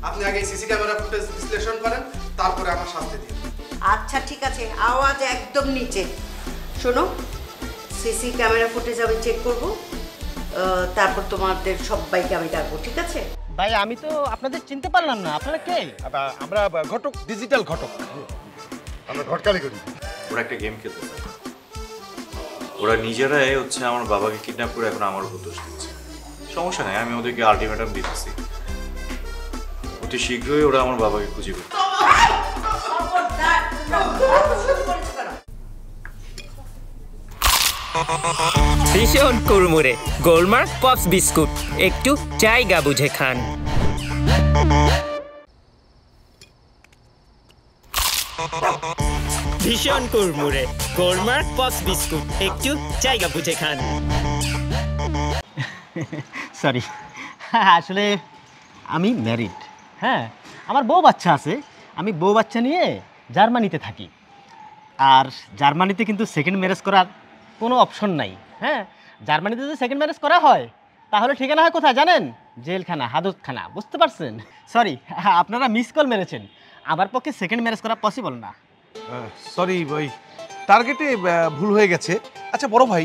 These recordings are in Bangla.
আপনি আগে সিসি ক্যামেরা ফুটেজ বিশ্লেষণ করেন, তারপরে আমার শাস্তি দিন। আচ্ছা ঠিক আছে, আওয়াজ একদম নিচে। শোনো, সিসি ক্যামেরা ফুটেজ আমি চেক করব, তারপর তোমাদের সবাইকে আমি ডাকবো, ঠিক আছে? ভাই আমি তো আপনাদের চিনতে পারলাম না, আপনারা কে? আমরা ঘটক, ডিজিটাল ঘটক। আমরা ঘটকালি করি। ওরা একটা গেম খেলতেছে, ওরা নিজেরাই হচ্ছে আমার বাবাকে কিডন্যাপ করে এখন আমার উপর দোষ দিচ্ছে। সমস্যা নেই, আমি ওদেরকে আলটিমেটাম দিতেছি, অতি শীঘ্রই ওরা আমার বাবাকে খুঁজে পেয়ে। ভীষণ কুড়মুড়ে গোলমার্ক পপস বিস্কুট, একটু জায়গা বুঝে খান। ভীষণ কুড়মুড়ে গোলমার্ক পপস বিস্কুট, একটু জায়গা বুঝে খান। সরি, আসলে আমি ম্যারিড। হ্যাঁ, আমার বউ বাচ্চা আছে। আমি বউ বাচ্চা নিয়ে জার্মানিতে থাকি। আর জার্মানিতে কিন্তু সেকেন্ড ম্যারেজ করার কোনো অপশন নাই। হ্যাঁ, জার্মানিতে যদি সেকেন্ড ম্যারেজ করা হয় তাহলে ঠিকানা হয় কোথায় জানেন? জেলখানা, হাজতখানা, বুঝতে পারছেন? সরি, আপনারা মিস কল মেরেছেন। আমার পক্ষে সেকেন্ড ম্যারেজ করা পসিবল না। সরি ভাই, টার্গেটে ভুল হয়ে গেছে। আচ্ছা বড় ভাই,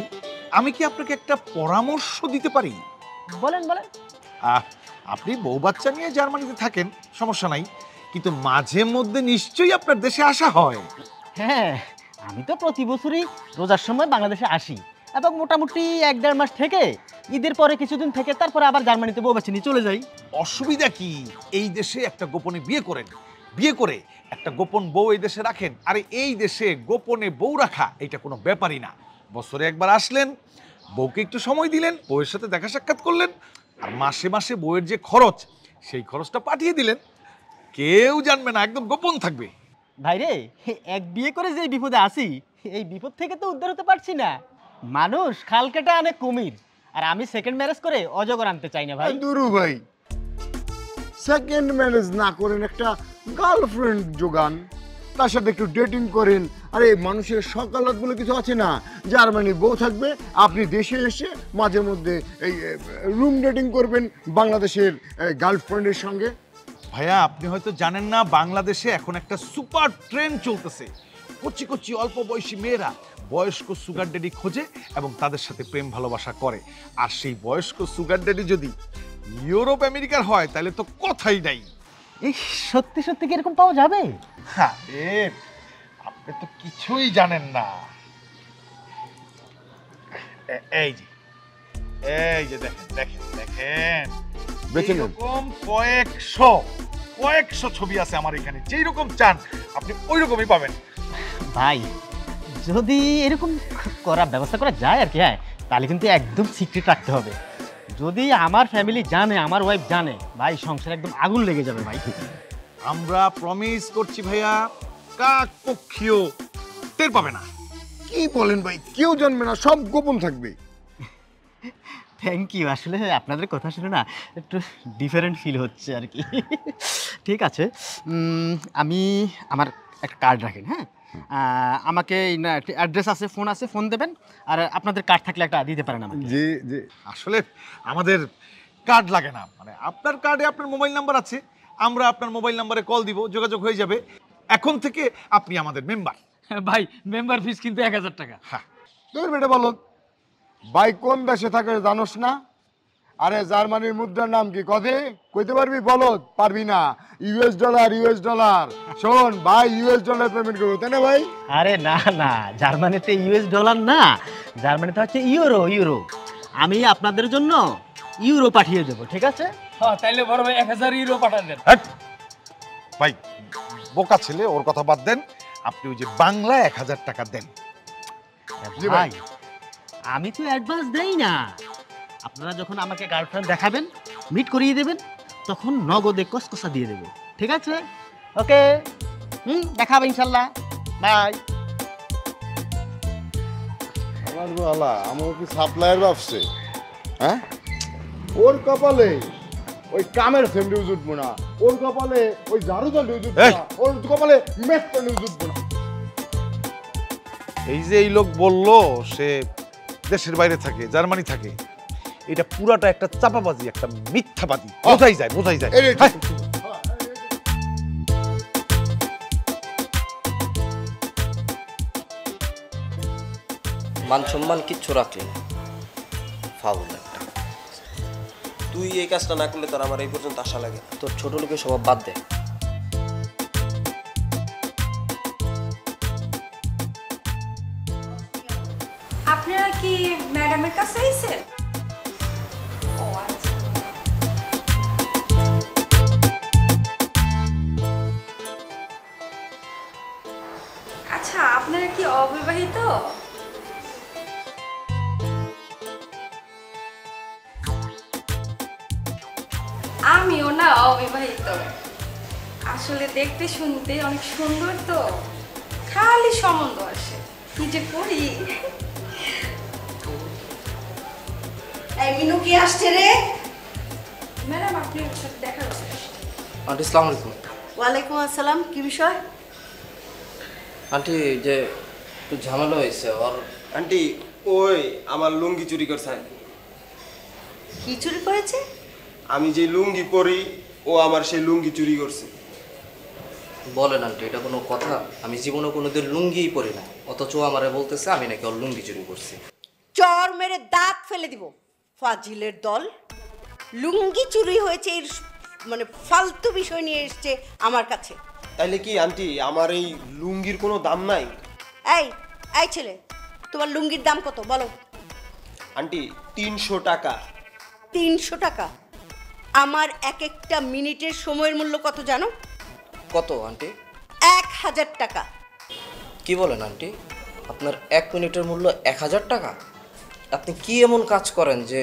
আমি কি আপনাকে একটা পরামর্শ দিতে পারি? বলেন বলেন। আপনি বউ বাচ্চা নিয়ে জার্মানিতে থাকেন, সমস্যা নাই, কিন্তু মাঝে মধ্যে নিশ্চয়ই আপনার দেশে আসা হয়। হ্যাঁ, আমি তো প্রতি বছরই রোজার সময় বাংলাদেশে আসি এবং মোটামুটি 1-1.5 মাস থেকে ঈদের পরে কিছুদিন থেকে তারপরে আবার জার্মানিতে বউ বাচ্চা নিয়ে চলে যাই। অসুবিধা কি? এই দেশে একটা গোপনে বিয়ে করেন, বিয়ে করে একটা গোপন বউ এই দেশে রাখেন। আরে এই দেশে গোপনে বউ রাখা এটা কোনো ব্যাপারই না। বছরে একবার আসলেন, বউকে একটু সময় দিলেন, বউয়ের সাথে দেখা সাক্ষাৎ করলেন, আর মাসে মাসে বউয়ের যে খরচ সেই খরচটা পাঠিয়ে দিলেন। কেউ জানবে না, একদম গোপন থাকবে। ভাইরে, এক বিয়ে করে যে বিপদে আসি, এই বিপদ থেকে তো উদ্ধার হতে পারছি না। মানুষ খাল কেটে আনে কুমির, আর আমি সেকেন্ড ম্যারেজ করে অজগর আনতে চাই না ভাই। দুরু ভাই, সেকেন্ড ম্যারেজ না করেন, একটা গার্লফ্রেন্ড জোগান, তার সাথে একটু ডেটিং করেন। আরে মানুষের সকালত বলে কিছু আছে না? জার্মানির বউ থাকবে, আপনি দেশে এসে মাঝে মধ্যে এই রুম ডেটিং করবেন বাংলাদেশের গার্লফ্রেন্ডের সঙ্গে। ভাইয়া, আপনি হয়তো জানেন না, বাংলাদেশে এখন একটা সুপার ট্রেন্ড চলতেছে। কচি কচি অল্প বয়সী মেয়েরা বয়স্ক সুগার ড্যাডি খোঁজে এবং তাদের সাথে প্রেম ভালোবাসা করে। আর সেই বয়স্ক সুগার ড্যাডি যদি ইউরোপ আমেরিকার হয় তাহলে তো কথাই নাই। এই সত্যি সত্যি কি এরকম পাওয়া যাবে? হ্যাঁ, আপনি তো কিছুই জানেন না। এই যে দেখেন দেখেন দেখেন, এরকম কয়েকশো ছবি আছে আমার এখানে। যেই রকম চান আপনি ওই রকমই পাবেন। ভাই, যদি এরকম করার ব্যবস্থা করা যায় আর কি, হ্যাঁ, তাহলে কিন্তু একদম সিক্রেট রাখতে হবে। যদি আমার ফ্যামিলি জানে, আমার ওয়াইফ জানে, ভাই সংসার একদম আগুন লেগে যাবে ভাই। আমরা প্রমিস করছি ভাইয়া, কাক পক্ষীয় টের পাবে না। কি বলেন ভাই? কেউ জানবে না, সব গোপন থাকবে। Thank you. আসলে আপনাদের কথা শুনে না একটু ডিফারেন্ট ফিল হচ্ছে আর কি। ঠিক আছে, আমি আমার একটা কার্ড রাখেন। হ্যাঁ, আমাকে অ্যাড্রেস আছে, ফোন আছে, ফোন দেবেন। আর আপনাদের কার্ড থাকলে একটা দিতে পারেন আমাকে। জি জি, আসলে আমাদের কার্ড লাগে না, মানে আপনার কার্ডে আপনার মোবাইল নাম্বার আছে, আমরা আপনার মোবাইল নাম্বারে কল দিব, যোগাযোগ হয়ে যাবে। এখন থেকে আপনি আমাদের মেম্বার। ভাই, মেম্বার ফিস কিন্তু 1000 টাকা। হ্যাঁ, তোর বেটা বলো, ভাই কোন দেশে থাকে জানোস না? আরে জার্মানির মুদ্রার নাম কি কদে কইতে পারবি? বলো, পারবি না? US dollar, US dollar. শোন ভাই, ইউএস ডলার পেমেন্ট করবো, তাই না ভাই? আরে না না, জার্মানিতে ইউএস ডলার না, জার্মানিতে হচ্ছে ইউরো। ইউরো আমি আপনাদের জন্য ইউরো পাঠিয়ে দেবো, ঠিক আছে? হ্যাঁ, তাইলে বড় ভাই 1000 ইউরো পাঠান দেন। ভাই বোকা ছেলে, ওর কথা বাদ দেন। আপনি ওই যে বাংলা 1000 টাকা দেন। ভাই, আমি তো অ্যাডভান্স দেই না। আপনারা যখন আমাকে গার্লফ্রেন্ড দেখাবেন, মিট করিয়ে দেবেন, তখন নগদে কসকসা দিয়ে দেবো, ঠিক আছে? ওকে, দেখাবে ইনশাল্লাহ। বাই। আমার কি সাপ্লায়ার ভাবছে? হ্যাঁ, ওর কপালে ওই কামের ফ্যামিলি উঠবো না, ওর কপালে ওই ঝাড়ুদার নিউজ উঠবো না, ওর কপালে মেট্রো নিউজ উঠবো না। এই যে এই লোক বললো সে দেশের বাইরে থাকে, জার্মানি থাকে, এটা পুরাটা একটা চাপাবাজি, একটা মিথ্যাবাদী। বোঝাই যায়, বোঝাই যায়। মান সম্মান কিচ্ছু রাখলি না, ফাউল একটা। তুই এই কাজটা না করলে তোর আমার এই পর্যন্ত আশা লাগে না। তোর ছোট লোকের স্বভাব বাদ দে। আপনারা কি ম্যাডামের কাছে আইছেন? ও আচ্ছা। আচ্ছা, আপনারা কি অবিবাহিত? আমিও না অবিবাহিত। আসলে দেখতে শুনতে অনেক সুন্দর তো, খালি সম্বন্ধ আসে, কি যে করি। এই মিনু কি আসছে রে? ম্যাডাম আপনার সাথে দেখা হচ্ছে। আন্টি আসসালামু আলাইকুম। ওয়ালাইকুম আসসালাম। কি বিষয়? আন্টি যে একটু ঝামেলা হয়েছে ওর। আন্টি ওই আমার লুঙ্গি চুরি করছে আন্টি। কি চুরি করেছে? আমি যে লুঙ্গি পরি ও আমার সেই লুঙ্গি চুরি করছে। বলেন আন্টি, এটা কোনো কথা? আমি জীবনে কোনোদিন লুঙ্গিই পরি না, অথচ আমারে বলতেছে আমি নাকি ওর লুঙ্গি চুরি করছি। চর মেরে দাঁত ফেলে দিব। ফাজিলের দল, লুঙ্গি চুরি হয়েছে এর মানে ফালতু বিষয় নিয়ে এসছে আমার কাছে। তাইলে কি আন্টি আমার এই লুঙ্গির কোনো দাম নাই? এই এই ছেলে, তোমার লুঙ্গির দাম কত বলো? আন্টি 300 টাকা। 300 টাকা? আমার এক একটা মিনিটের সময়ের মূল্য কত জানো? কত আন্টি? 1000 টাকা। কি বলেন আন্টি? আপনার 1 মিনিটের মূল্য 1000 টাকা? আপনি কি এমন কাজ করেন যে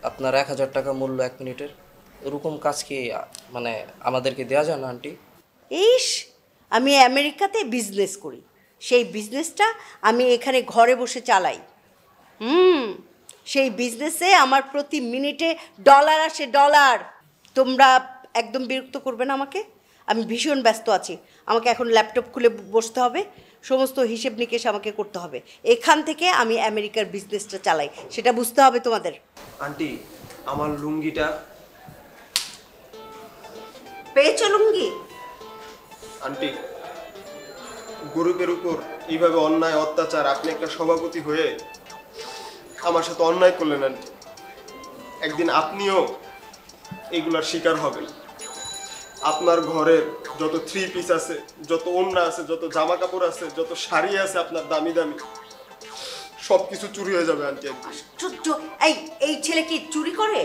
আপনার 1000 টাকা মূল্য 1 মিনিটের? এরকম কাজ কি মানে আমাদেরকে দেওয়া যায় না আন্টি? ইস, আমি আমেরিকাতে বিজনেস করি, সেই বিজনেসটা আমি এখানে ঘরে বসে চালাই। সেই বিজনেসে আমার প্রতি মিনিটে ডলার আসে, ডলার। তোমরা একদম বিরক্ত করবে না আমাকে, আমি ভীষণ ব্যস্ত আছি। আমাকে এখন ল্যাপটপ খুলে বসতে হবে, সমস্ত হিসেব নিকেশ আমাকে করতে হবে। এখান থেকে আমি আমেরিকার বিজনেসটা চালাই, সেটা বুঝতে হবে তোমাদের। আন্টি আমার লুঙ্গিটা পেয়েছো লুঙ্গি? আন্টি গরিবের উপর এইভাবে অন্যায় অত্যাচার আপনি একটা সভাপতি হয়ে আমার সাথে অন্যায় করলেন আন্টি। একদিন আপনিও এগুলার শিকার হবেন। আপনার ঘরের যত 3 পিস আছে, যত ওড়না আছে, যত জামা কাপড় আছে, যত শাড়ি আছে আপনার দামি দামি, সব কিছু চুরি হয়ে যাবে আন্টি। আশ্চর্য! এই ছেলে কি চুরি করে?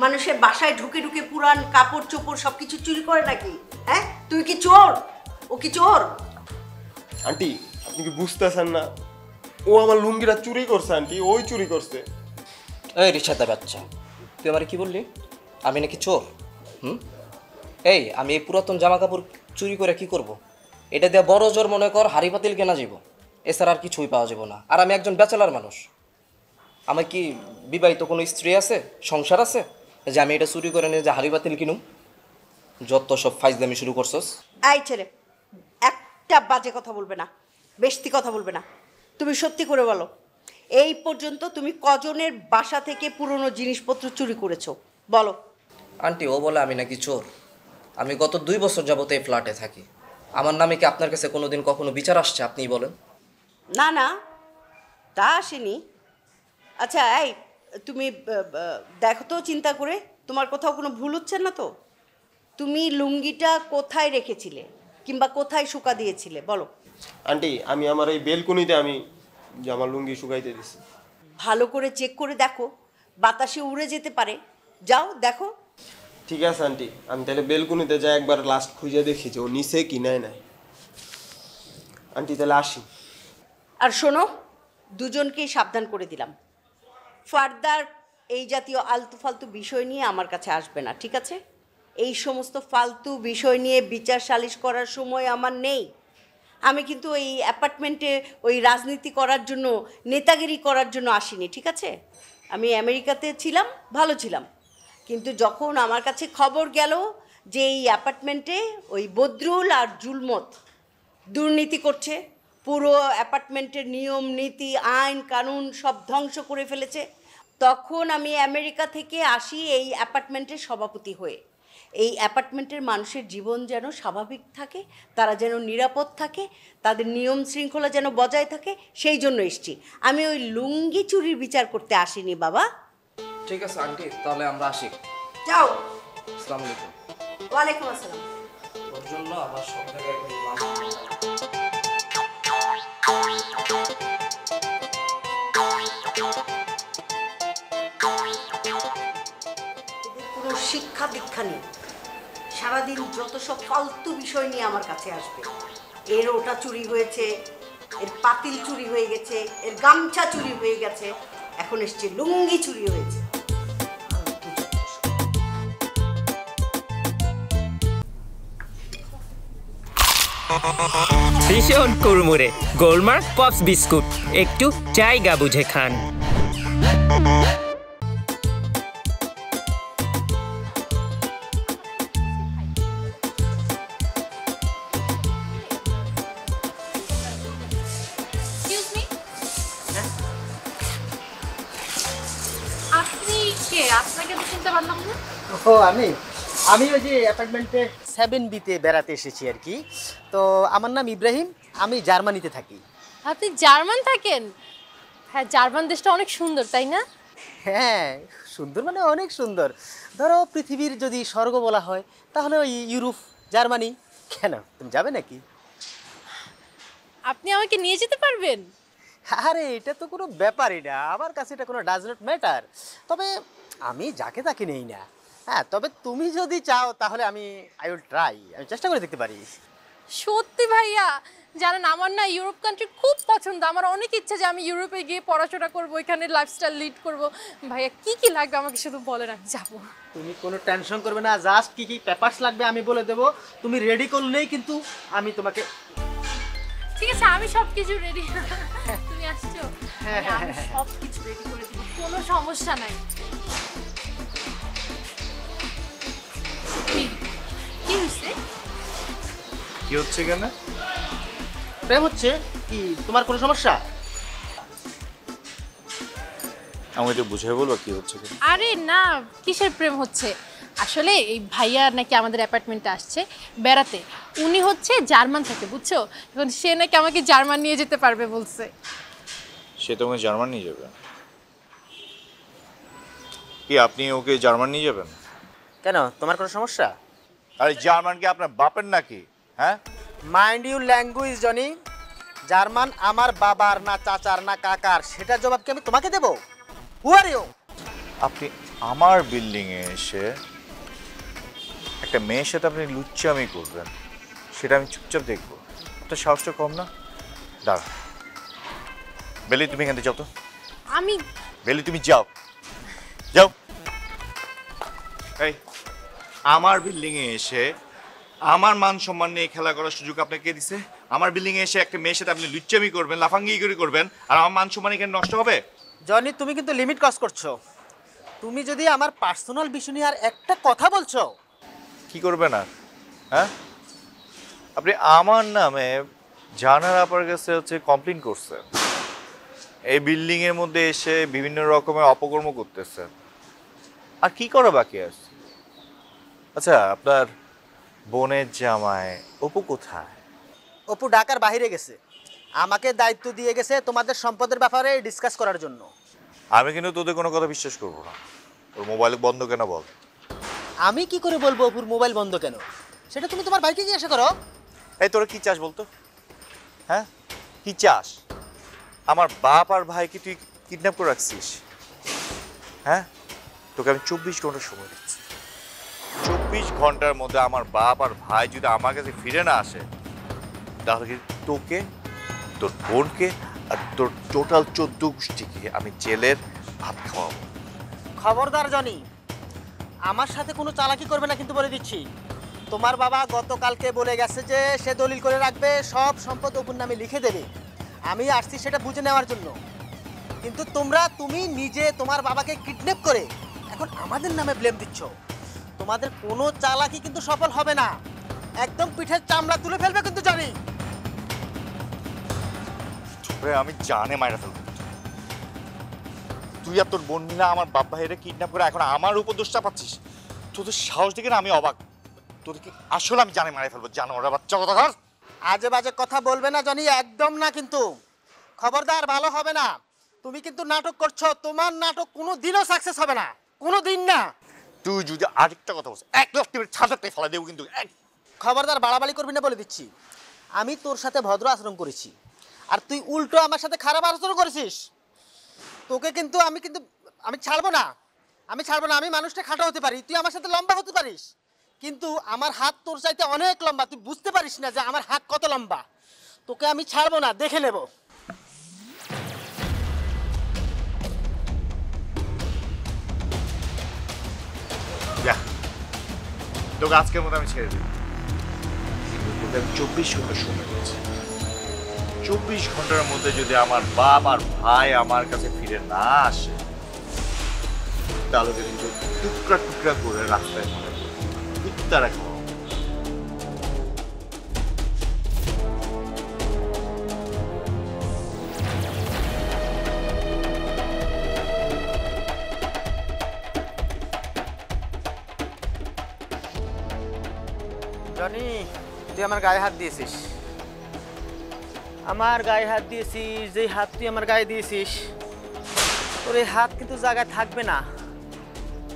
মানুষের বাসায় ঢুকে ঢুকে পুরান কাপড় চোপড় সব কিছু চুরি করে নাকি? হ্যাঁ, তুই কি চোর? ও কি চোর? আন্টি আপনি কি বুঝতেছেন না? ও আমার লুঙ্গিটা চুরি করছে আন্টি, ওই চুরি করছে। এই রিক্সাদার বাচ্চা, তুই আমার কি বললি? আমি নাকি চোর? এই আমি এই পুরাতন জামা কাপড় চুরি করে কি করব? এটা দিয়ে বড় জোর মনে কর হাড়ি পাতিল কেনা যাব, এছাড়া আর কিছুই পাওয়া যাব না। আর আমি একজন ব্যাচেলার মানুষ, আমার কি বিবাহিত কোনো স্ত্রী আছে, সংসার আছে যে আমি এটা চুরি করে নিয়ে যে হাড়ি পাতিল কিনুম? যত সব ফাইজলামি শুরু করছস। এই ছেলে, একটা বাজে কথা বলবে না, বেশি কথা বলবে না। তুমি সত্যি করে বলো, এই পর্যন্ত তুমি কজনের বাসা থেকে পুরনো জিনিসপত্র চুরি করেছো বলো? আন্টি ও বলে আমি নাকি চোর। আমি গত 2 বছর যাবত এই ফ্ল্যাটে থাকি, আমার নামে কি আপনার কাছে কোনোদিন কখনো বিচার আসছে? আপনিই বলেন। না না, তা আসেনি। আচ্ছা এই তুমি দেখো তো চিন্তা করে, তোমার কোথাও কোনো ভুল হচ্ছে না তো? তুমি লুঙ্গিটা কোথায় রেখেছিলে কিংবা কোথায় শুকা দিয়েছিলে বলো? আন্টি আমি আমার এই বেলকুনিতে আমি যে আমার লুঙ্গি শুকাইতে দিছি। ভালো করে চেক করে দেখো, বাতাসে উড়ে যেতে পারে, যাও দেখো। ঠিক আছে আন্টি, আমি তাহলে বেলকুনিতে যাই একবার লাস্ট খুঁজে দেখি যে ও নিচে কি নাই। আন্টি তাহলে আসি। আর শোনো, দুজনকেই সাবধান করে দিলাম, ফার্দার এই জাতীয় আলতু ফালতু বিষয় নিয়ে আমার কাছে আসবে না, ঠিক আছে? এই সমস্ত ফালতু বিষয় নিয়ে বিচার সালিশ করার সময় আমার নেই। আমি কিন্তু এই অ্যাপার্টমেন্টে ওই রাজনীতি করার জন্য, নেতাগিরি করার জন্য আসিনি, ঠিক আছে? আমি আমেরিকাতে ছিলাম, ভালো ছিলাম, কিন্তু যখন আমার কাছে খবর গেল যে এই অ্যাপার্টমেন্টে ওই বদরুল আর জুলমত দুর্নীতি করছে, পুরো অ্যাপার্টমেন্টের নিয়ম নীতি আইন কানুন সব ধ্বংস করে ফেলেছে, তখন আমি আমেরিকা থেকে আসি এই অ্যাপার্টমেন্টের সভাপতি হয়ে। এই অ্যাপার্টমেন্টের মানুষের জীবন যেন স্বাভাবিক থাকে, তারা যেন নিরাপদ থাকে, তাদের নিয়ম শৃঙ্খলা যেন বজায় থাকে, সেই জন্য এসেছি। আমি ওই লুঙ্গি চুরির বিচার করতে আসিনি বাবা। ঠিক আছে আন্টি, তাহলে আমরা আসি। যাও। আসসালামু আলাইকুম। ওয়ালাইকুম আসসালাম। ওর জন্য আমার সব জায়গায় কোনো শিক্ষা দীক্ষা নেই, সারাদিন যত সব ফালতু বিষয় নিয়ে আমার কাছে আসবে। এর ওটা চুরি হয়েছে, এর পাতিল চুরি হয়ে গেছে, এর গামছা চুরি হয়ে গেছে, এখন এসছে লুঙ্গি চুরি হয়েছে। ভীষণ কুড়মুড়ে গোলমার্ক পপস বিস্কুট, একটু জায়গা বুঝে খান। আপনি কে? আপনাকে তো চিনতে পারলাম না। ও আমি ওই যে অ্যাপার্টমেন্টে 7B-তে বেড়াতে এসেছি আর কি। তো আমার নাম ইব্রাহিম, আমি জার্মানিতে থাকি। আপনি জার্মান থাকেন? হ্যাঁ, জার্মান দেশটা অনেক সুন্দর, তাই না? হ্যাঁ, সুন্দর মানে অনেক সুন্দর। ধরো পৃথিবীর যদি স্বর্গ বলা হয় তাহলে ওই ইউরোপ, জার্মানি। কেন, তুমি যাবে নাকি? আপনি আমাকে নিয়ে যেতে পারবেন? আরে এটা তো কোনো ব্যাপারই না, আমার কাছে এটা কোনো ডাজ নট ম্যাটার। তবে আমি যাকে তাকে নেই না। হ্যাঁ, তবে তুমি যদি চাও তাহলে আমি উইল ট্রাই, আমি চেষ্টা করে দেখতে পারি। সত্যি ভাইয়া, জানেন আমার না ইউরোপ কান্ট্রি খুব পছন্দ। আমার অনেক ইচ্ছা যে আমি ইউরোপে গিয়ে পড়াশোনা করব, এখানে লাইফস্টাইল লিড করব। ভাইয়া কি কি লাগবে আমাকে শুধু বলেন, আমি যাবো। তুমি কোনো টেনশন করবে না, জাস্ট কি কি পেপারস লাগবে আমি বলে দেবো, তুমি রেডি করলেই কিন্তু আমি তোমাকে। ঠিক আছে, আমি সব কিছু রেডি। তুমি আসছো? আমি সব কিছু রেডি করে দিব, কোনো সমস্যা নাই। কি হচ্ছে? কি হচ্ছে কেন? প্রেম হচ্ছে কি? তোমার কোনো সমস্যা? আমি তো বুঝাই বলবো কি হচ্ছে কেন? আরে না, কিসের প্রেম হচ্ছে? আসলে এই ভাইয়া নাকি আমাদের অ্যাপার্টমেন্টে আসছে বেড়াতে। উনি হচ্ছে জার্মান থাকে, বুঝছো? এখন সে নাকি আমাকে জার্মান নিয়ে যেতে পারবে বলছে। সে তোমাকে জার্মান নিয়ে যাবে? কি আপনি ওকে জার্মান নিয়ে যাবেন? কেন, তোমার কোনো সমস্যা? আরে জার্মান কি আপনার বাপের নাকি? হ্যাঁ, mind you language Johnny. German আমার বাবার না চাচার না কাকার, সেটার জবাব কি আমি তোমাকে দেব? হু আর ইউ? আপনি আমার বিল্ডিং এ এসে একটা মেয়ের সাথে আপনি লুচ্চামি করবেন, সেটা আমি চুপচাপ দেখবো? আপনার সাহসটা কম না? দাঁড়া বেলি, তুমি এখান থেকে যাও তো। আমি বেলি তুমি যাও, যাও। এই আমার বিল্ডিং এ এসে আমার মান সম্মান নিয়ে খেলা করার সুযোগ আপনাকে কে দিছে? আমার বিল্ডিং এ এসে একটা মেয়ের সাথে আপনি লুচ্চামি করবেন, লাফাঙ্গি করবেন, আর আমার মান সম্মান এখানে নষ্ট হবে? জনি, তুমি কিন্তু লিমিট ক্রস করছো। তুমি যদি আমার পার্সোনাল বিষয় নিয়ে আর একটা কথা বলছো। কি করবে না? হ্যাঁ, আপনি আমার নামে জানার আপনার কাছে হচ্ছে কমপ্লেন করছেন, এই বিল্ডিং এর মধ্যে এসে বিভিন্ন রকমের অপকর্ম করতেছেন, আর কি করা বাকি আছে? আচ্ছা, আপনার বোনের জামাই অপু কোথায়? অপু ঢাকার বাইরে গেছে, আমাকে দায়িত্ব দিয়ে গেছে তোমাদের সম্পদের ব্যাপারে ডিসকাস করার জন্য। আমি কিন্তু তোদের কোনো কথা বিশ্বাস করবো না। ওর মোবাইল বন্ধ কেন বল? আমি কি করে বলবো অপুর মোবাইল বন্ধ কেন? সেটা তুমি তোমার ভাইকে জিজ্ঞাসা করো। এই তোরা কি চাস বলতো? হ্যাঁ, কি চাস? আমার বাপ আর ভাইকে তুই কিডন্যাপ করে রাখছিস? হ্যাঁ, তোকে আমি 24 ঘন্টা সময় দিচ্ছি। 24 ঘন্টার মধ্যে আমার বাপ আর ভাই যদি আমার কাছে ফিরে না আসে, তাহলে তোকে, তোর বোনকে আর তোর টোটাল 14 গোষ্ঠীকে আমি জেলের ভাত খাওয়াবো। খবরদার জনি, আমার সাথে কোনো চালাকি করবে না কিন্তু বলে দিচ্ছি। তোমার বাবা গতকালকে বলে গেছে যে সে দলিল করে রাখবে, সব সম্পদ অপুর নামে লিখে দেবে। আমি আসছি সেটা বুঝে নেওয়ার জন্য, কিন্তু তুমি নিজে তোমার বাবাকে কিডন্যাপ করে এখন আমাদের নামে ব্লেম দিচ্ছ। তোমাদের কোনো চালাকি কিন্তু সফল হবে না, একদম পিঠের চামড়া তুলে ফেলবে কিন্তু জানি। আমি জানে মাইরা ফেলবো। তুই আর তোর বোন মিলে আমার বাপ ভাইয়েরা কিডন্যাপ করে এখন আমার উপর দোষ চাপাচ্ছিস। তোদের সাহস দেখে না আমি অবাক। তোদেরকে আসলে আমি জানে মারা ফেলবো, জানোয়ারের বাচ্চা কোথাকার। আজে বাজে কথা বলবে না জনি, একদম না কিন্তু। খবরদার, ভালো হবে না। তুমি কিন্তু নাটক করছো, তোমার নাটক কোনো দিনও সাকসেস হবে না, কোনো দিন না। তুই যদি আরেকটা কথা বলছিস 1 লাখ টিমের ছাদটাই ফেলা দেবো কিন্তু। খবরদার, বাড়াবাড়ি করবি না বলে দিচ্ছি। আমি তোর সাথে ভদ্র আচরণ করেছি, আর তুই উল্টো আমার সাথে খারাপ আচরণ করেছিস। তোকে কিন্তু আমি ছাড়বো না, আমি ছাড়বো না। আমি মানুষটা খাটো হতে পারি, তুই আমার সাথে লম্বা হতে পারিস, কিন্তু আমার হাত তোর চাইতে অনেক লম্বা। তুই বুঝতে পারিস না যে আমার হাত কত লম্বা। তোকে আমি ছাড়বো না, দেখে নেব। তোকে আজকের মতো আমি ছেড়ে দিই, কিন্তু তোকে আমি 24 ঘন্টা সময় দিয়েছি। 24 ঘন্টার মধ্যে যদি আমার বাপ আর ভাই আমার কাছে ফিরে না আসে, তাহলে কিন্তু টুকরা টুকরা করে রাস্তায় মনে করবো কুত্তারা খাওয়া। জনি, তুই আমার গায়ে হাত দিয়েছিস, আমার গায়ে হাত দিয়েছিস। যেই হাত তুই আমার গায়ে দিয়েছিস, তোর এই হাত কিন্তু জায়গায় থাকবে না,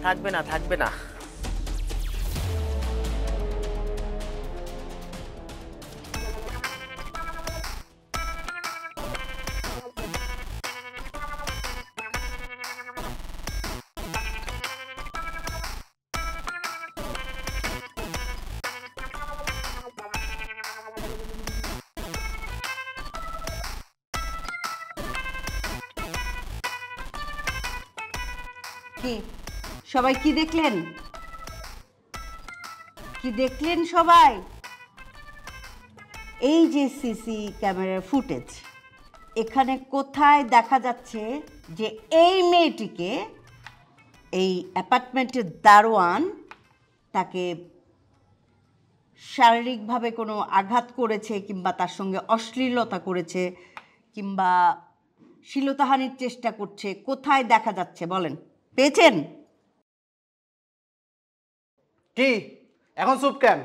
থাকবে না, থাকবে না। কি সবাই কি দেখলেন? কি দেখলেন সবাই? এই যে সিসি ক্যামেরার ফুটেজ, এখানে কোথায় দেখা যাচ্ছে যে এই মেয়েটিকে এই অ্যাপার্টমেন্টের দারোয়ান তাকে শারীরিকভাবে কোনো আঘাত করেছে, কিংবা তার সঙ্গে অশ্লীলতা করেছে, কিংবা শ্লীলতাহানির চেষ্টা করছে? কোথায় দেখা যাচ্ছে বলেন? পেয়েছেন? কি এখন চুপ কেন?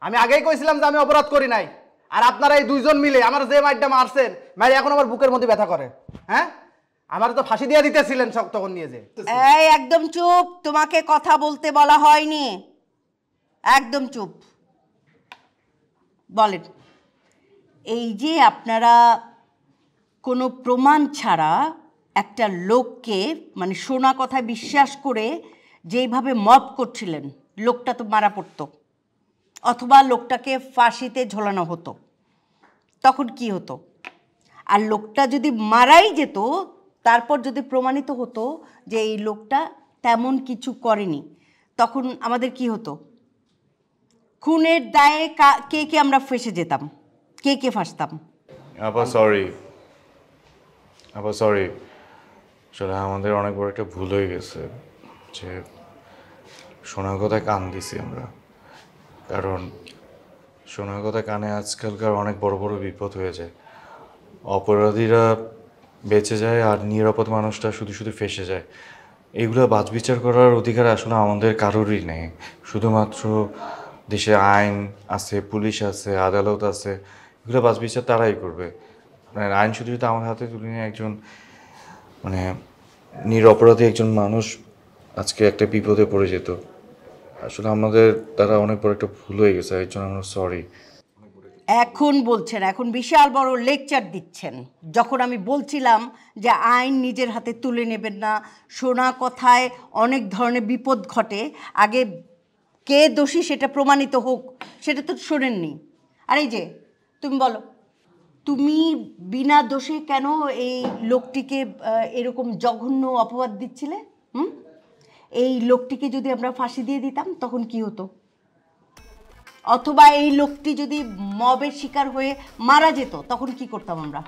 আমি আগেই কইছিলাম যে আমি অপরাধ করি নাই, আর আপনারা এই দুইজন মিলে আমার যে মাইরটা মারছেন, মারি এখন আমার বুকের মধ্যে ব্যথা করে। হ্যাঁ, আমার তো ফাঁসি দিয়ে দিতেছিলেন তখন নিয়ে যে। এই একদম চুপ, তোমাকে কথা বলতে বলা হয়নি, একদম চুপ। বলেন, এই যে আপনারা কোনো প্রমাণ ছাড়া একটা লোককে মানে শোনা কথা বিশ্বাস করে যেইভাবে মব করছিলেন, লোকটা তো মারা পড়তো, অথবা লোকটাকে ফাঁসিতে ঝোলানো হতো, তখন কি হতো? আর লোকটা যদি মারাই যেত, তারপর যদি প্রমাণিত হতো যে এই লোকটা তেমন কিছু করেনি, তখন আমাদের কি হতো? খুনের দায়ে কে কে আমরা ফেঁসে যেতাম, কে কে ফাঁসতাম? আপা সরি, আপা সরি, আসলে আমাদের অনেক বড় একটা ভুল হয়ে গেছে যে শোনার কথায় কান দিছি আমরা। কারণ শোনার কথা কানে আজকালকার অনেক বড় বড় বিপদ হয়ে যায়। অপরাধীরা বেঁচে যায় আর নিরাপদ মানুষটা শুধু শুধু ফেঁসে যায়। এগুলো বাছবিচার করার অধিকার আসলে আমাদের কারোরই নেই। শুধুমাত্র দেশে আইন আছে, পুলিশ আছে, আদালত আছে, এগুলো বাছবিচার তারাই করবে। মানে আইন শুধু যদি আমার হাতে তুলে নিয়ে একজন মানে নিরপরাধী একজন মানুষ আজকে একটা বিপদে পড়ে যেত। আসলে আমাদের দ্বারা অনেক বড় একটা ভুল হয়ে গেছে, এর জন্য আমরা সরি। এখন বলছেন, এখন বিশাল বড় লেকচার দিচ্ছেন, যখন আমি বলছিলাম যে আইন নিজের হাতে তুলে নেবেন না, শোনা কথায় অনেক ধরনের বিপদ ঘটে, আগে কে দোষী সেটা প্রমাণিত হোক, সেটা তো শোনেননি। আর এই যে তুমি বলো, তুমি বিনা দোষে কেন এই লোকটিকে এরকম জঘন্য অপবাদ দিচ্ছিলে? এই লোকটিকে যদি আমরা ফাঁসি দিয়ে দিতাম তখন কি হতো? অথবা এই লোকটি যদি মবের শিকার হয়ে মারা যেত তখন কি করতাম আমরা?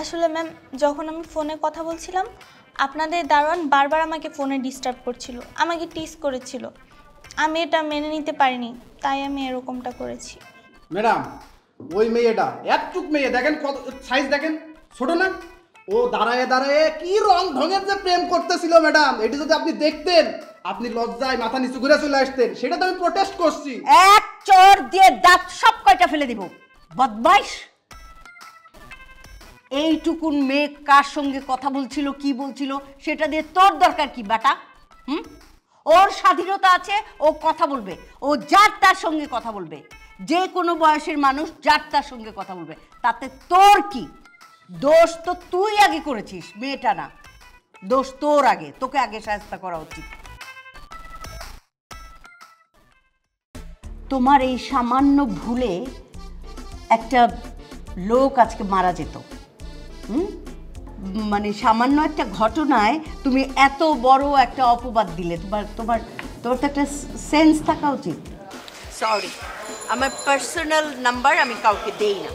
আসলে ম্যাম, যখন আমি ফোনে কথা বলছিলাম, আপনাদের দারোয়ান বারবার আমাকে ফোনে ডিস্টার্ব করছিল, আমাকে টিস করেছিল। আমি এটা মেনে নিতে পারিনি, তাই আমি এরকমটা করেছি। ম্যাডাম, ওই মেয়েটা একটুক মেয়ে, দেখেন কত সাইজ, দেখেন ছোট না? ও দাঁড়ায় দাঁড়ায় কি রং ঢঙের যে প্রেম করতেছিল ম্যাডাম, এটি যদি আপনি দেখতেন আপনি লজ্জায় মাথা নিচু ঘুরে চলে আসতেন, সেটা তো আমি প্রোটেস্ট করছি। এক চোর দিয়ে দাঁত সব কয়টা ফেলে দিব, বদমাইশ। এইটুকুন মেয়ে কার সঙ্গে কথা বলছিল, কি বলছিল, সেটা দিয়ে তোর দরকার কি বেটা? ওর স্বাধীনতা আছে, ও কথা বলবে, ও যার তার সঙ্গে কথা বলবে, যে কোনো বয়সের মানুষ যার তার সঙ্গে কথা বলবে, তাতে তোর কি? দোষ তো তুই আগে করেছিস, মেয়েটা না। দোষ তোর আগে, তোকে আগে শাস্তি করা উচিত। তোমার এই সামান্য ভুলে একটা লোক আজকে মারা যেত। মানে সামান্য একটা ঘটনায় তুমি এত বড় একটা অপবাদ দিলে। তোমার তোমার তোমার তো একটা সেন্স থাকা উচিত। সরি, আমার পার্সোনাল নাম্বার আমি কাউকে দেই না।